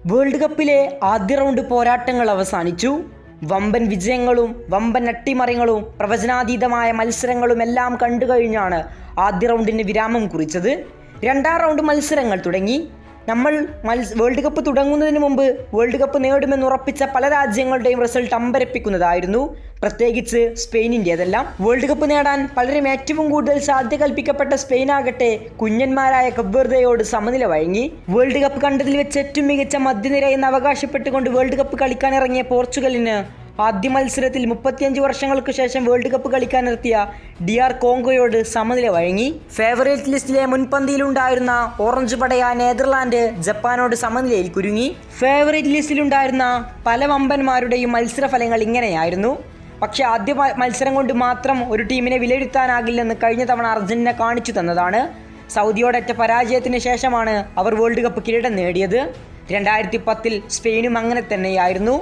World കപ്പിലെ ആദ്യ round പോരാട്ടങ്ങൾ അവസാനിച്ചു. വമ്പൻ വിജയങ്ങളും വമ്പൻ അട്ടിമറികളും പ്രവചനാതീതമായ മത്സരങ്ങളുമെല്ലാം കണ്ടുകഴിഞ്ഞാണ് ആദ്യ റൗണ്ടിന് വിരാമം കുറിച്ചത്. രണ്ടാം റൗണ്ട് മത്സരങ്ങൾ തുടങ്ങി. നമ്മൾ വേൾഡ് കപ്പ് തുടങ്ങുന്നതിന് മുമ്പ് വേൾഡ് കപ്പ് നേടുമെന്ന് ഉറപ്പിച്ച പല രാജ്യങ്ങളുടെയും റിസൾട്ട് അമ്പരപ്പിക്കുന്നതായിരുന്നു, പ്രത്യേകിച്ച് സ്പെയിനിൻ്റേതെല്ലാം. വേൾഡ് കപ്പ് നേടാൻ പലരും ഏറ്റവും കൂടുതൽ സാധ്യത കൽപ്പിക്കപ്പെട്ട സ്പെയിനാകട്ടെ കുഞ്ഞന്മാരായ കബ്ബർദയോട് സമനില വഴങ്ങി. വേൾഡ് കപ്പ് കണ്ടതിൽ വെച്ച് ഏറ്റവും മികച്ച മധ്യനിര എന്ന് അവകാശപ്പെട്ടുകൊണ്ട് വേൾഡ് കപ്പ് കളിക്കാനിറങ്ങിയ പോർച്ചുഗലിന് ആദ്യ മത്സരത്തിൽ 35 വർഷങ്ങൾക്ക് ശേഷം വേൾഡ് കപ്പ് കളിക്കാനെത്തിയ DR കോങ്കോയോട് സമനില വഴങ്ങി. ഫേവറേറ്റ് ലിസ്റ്റിലെ മുൻപന്തിയിലുണ്ടായിരുന്ന ഓറഞ്ച് പടയ നെതർലാൻഡ് ജപ്പാനോട് സമനിലയിൽ കുരുങ്ങി. ഫേവറേറ്റ് ലിസ്റ്റിലുണ്ടായിരുന്ന പല വമ്പന്മാരുടെയും മത്സരഫലങ്ങൾ ഇങ്ങനെയായിരുന്നു. പക്ഷേ ആദ്യ മത്സരം കൊണ്ട് മാത്രം ഒരു ടീമിനെ വിലയിരുത്താനാകില്ലെന്ന് കഴിഞ്ഞ തവണ അർജന്റീന കാണിച്ചു തന്നതാണ്. സൗദിയോടൊറ്റ പരാജയത്തിന് ശേഷമാണ് അവർ വേൾഡ് കപ്പ് കിരീടം നേടിയത്. 2010 സ്പെയിനും അങ്ങനെ തന്നെയായിരുന്നു.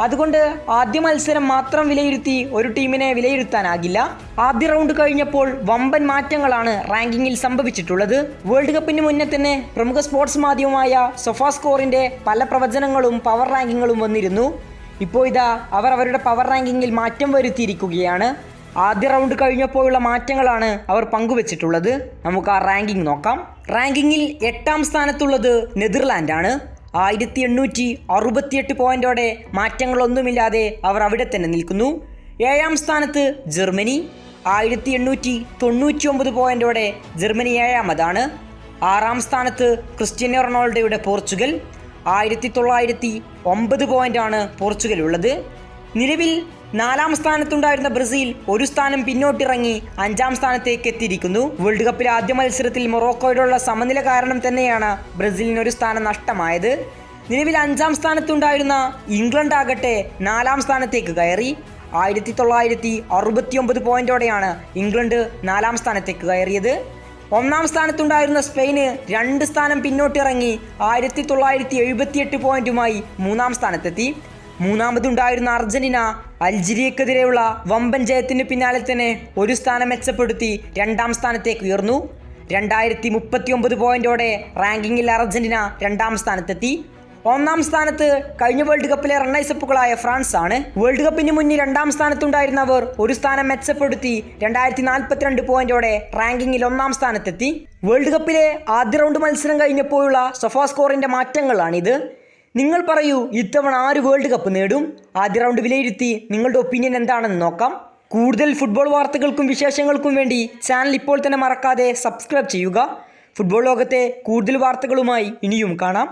അതുകൊണ്ട് ആദ്യ മത്സരം മാത്രം വിലയിരുത്തി ഒരു ടീമിനെ വിലയിരുത്താനാകില്ല. ആദ്യ റൗണ്ട് കഴിഞ്ഞപ്പോൾ വമ്പൻ മാറ്റങ്ങളാണ് റാങ്കിങ്ങിൽ സംഭവിച്ചിട്ടുള്ളത്. വേൾഡ് കപ്പിന് മുന്നേ തന്നെ പ്രമുഖ സ്പോർട്സ് മാധ്യമമായ സൊഫാസ്കോറിന്റെ പല പ്രവചനങ്ങളും പവർ റാങ്കിങ്ങുകളും വന്നിരുന്നു. ഇപ്പോൾ ഇതാ അവർ അവരുടെ പവർ റാങ്കിങ്ങിൽ മാറ്റം വരുത്തിയിരിക്കുകയാണ്. ആദ്യ റൗണ്ട് കഴിഞ്ഞപ്പോഴുള്ള മാറ്റങ്ങളാണ് അവർ പങ്കുവച്ചിട്ടുള്ളത്. നമുക്ക് ആ റാങ്കിങ് നോക്കാം. റാങ്കിങ്ങിൽ 8ാം സ്ഥാനത്തുള്ളത് നെതർലാൻഡാണ്. 1868 പോയിന്റോടെ മാറ്റങ്ങളൊന്നുമില്ലാതെ അവർ അവിടെ തന്നെ നിൽക്കുന്നു. 7ാം സ്ഥാനത്ത് ജർമ്മനി. 1899 പോയിന്റോടെ ജർമ്മനി 7ാമതാണ്. 6ാം സ്ഥാനത്ത് ക്രിസ്ത്യാനോ റൊണാൾഡോയുടെ പോർച്ചുഗൽ. 1909 പോയിന്റാണ് പോർച്ചുഗൽ ഉള്ളത്. നിലവിൽ 4ാം സ്ഥാനത്തുണ്ടായിരുന്ന ബ്രസീൽ ഒരു സ്ഥാനം പിന്നോട്ടിറങ്ങി 5ാം സ്ഥാനത്തേക്ക് എത്തിയിരിക്കുന്നു. വേൾഡ് കപ്പിലെ ആദ്യ മത്സരത്തിൽ മൊറോക്കോയോടുള്ള സമനില കാരണം തന്നെയാണ് ബ്രസീലിന് ഒരു സ്ഥാനം നഷ്ടമായത്. നിലവിൽ 5ാം സ്ഥാനത്തുണ്ടായിരുന്ന ഇംഗ്ലണ്ട് ആകട്ടെ 4ാം സ്ഥാനത്തേക്ക് കയറി. 1969 പോയിന്റോടെയാണ് ഇംഗ്ലണ്ട് 4ാം സ്ഥാനത്തേക്ക് കയറിയത്. 1ാം സ്ഥാനത്തുണ്ടായിരുന്ന സ്പെയിന് 2 സ്ഥാനം പിന്നോട്ടിറങ്ങി 1978 പോയിന്റുമായി 3ാം സ്ഥാനത്തെത്തി. മൂന്നാമതുണ്ടായിരുന്ന അർജന്റീന അൾജീരിയക്കെതിരെയുള്ള വമ്പൻ ജയത്തിന് പിന്നാലെ തന്നെ ഒരു സ്ഥാനം മെച്ചപ്പെടുത്തി 2ാം സ്ഥാനത്തേക്ക് ഉയർന്നു. 2039 പോയിന്റോടെ റാങ്കിങ്ങിൽ അർജന്റീന 2ാം സ്ഥാനത്തെത്തി. 1ാം സ്ഥാനത്ത് കഴിഞ്ഞ വേൾഡ് കപ്പിലെ റണ്ണേഴ്സപ്പുകളായ ഫ്രാൻസ് ആണ്. വേൾഡ് കപ്പിന് മുന്നിൽ 2ാം സ്ഥാനത്തുണ്ടായിരുന്നവർ ഒരു സ്ഥാനം മെച്ചപ്പെടുത്തി 2042 പോയിന്റോടെ റാങ്കിങ്ങിൽ 1ാം സ്ഥാനത്തെത്തി. വേൾഡ് കപ്പിലെ ആദ്യ റൗണ്ട് മത്സരം കഴിഞ്ഞപ്പോഴുള്ള സൊഫാസ്കോറിന്റെ മാറ്റങ്ങളാണിത്. നിങ്ങൾ പറയൂ, ഇത്തവണ ആര് വേൾഡ് കപ്പ് നേടും? ആദ്യ റൗണ്ട് വിലയിരുത്തി നിങ്ങളുടെ ഒപ്പീനിയൻ എന്താണെന്ന് നോക്കാം. കൂടുതൽ ഫുട്ബോൾ വാർത്തകൾക്കും വിശേഷങ്ങൾക്കും വേണ്ടി ചാനൽ ഇപ്പോൾ തന്നെ മറക്കാതെ സബ്സ്ക്രൈബ് ചെയ്യുക. ഫുട്ബോൾ ലോകത്തെ കൂടുതൽ വാർത്തകളുമായി ഇനിയും കാണാം.